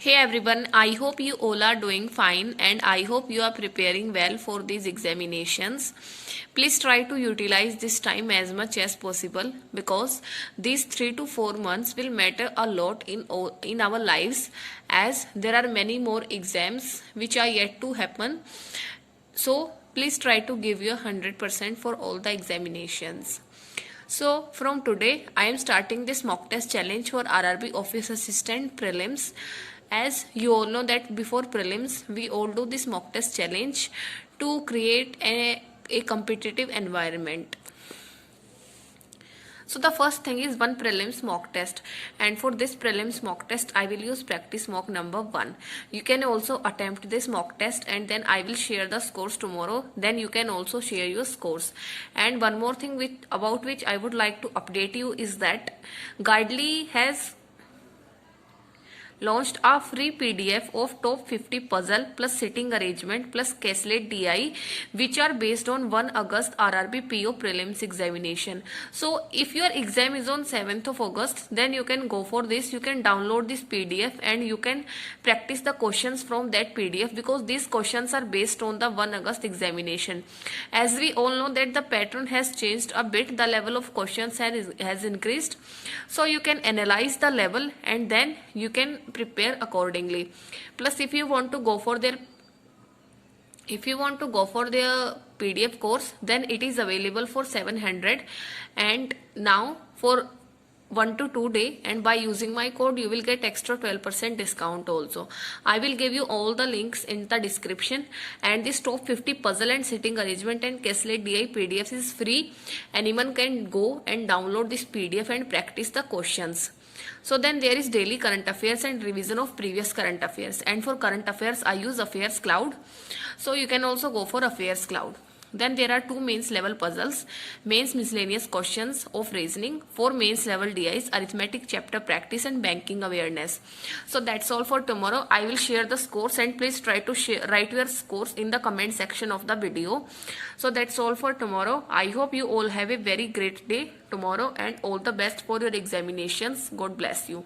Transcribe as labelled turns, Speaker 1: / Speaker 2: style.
Speaker 1: Hey everyone, I hope you all are doing fine and I hope you are preparing well for these examinations. Please try to utilize this time as much as possible because these 3 to 4 months will matter a lot in our lives, as there are many more exams which are yet to happen. So please try to give your 100% for all the examinations. So from today I am starting this mock test challenge for RRB Office Assistant Prelims. As you all know that before prelims we all do this mock test challenge to create a competitive environment. So the first thing is one prelims mock test, and for this prelims mock test I will use practice mock number 1. You can also attempt this mock test and then I will share the scores tomorrow. Then you can also share your scores. And one more thing about which I would like to update you is that Guidely has launched a free PDF of top 50 puzzle plus sitting arrangement plus Quizlet DI, which are based on 1 August RRB PO prelims examination. So if your exam is on 7th of August, then you can go for this. You can download this PDF and you can practice the questions from that PDF, because these questions are based on the 1 August examination. As we all know that the pattern has changed a bit, the level of questions has increased. So you can analyze the level and then you can prepare accordingly. Plus if you want to go for their PDF course, then it is available for 700, and now for 1 to 2 day, and by using my code you will get extra 12% discount also. I will give you all the links in the description, and this top 50 puzzle and sitting arrangement and Quizlet DI PDFs is free. Anyone can go and download this PDF and practice the questions. So then there is daily current affairs and revision of previous current affairs, and for current affairs I use Affairs Cloud, so you can also go for Affairs Cloud. Then there are 2 mains level puzzles, mains miscellaneous questions of reasoning, 4 mains level DIs, arithmetic chapter practice and banking awareness. So that's all for tomorrow. I will share the scores, and please try to write your scores in the comment section of the video. So that's all for tomorrow. I hope you all have a very great day tomorrow and all the best for your examinations. God bless you.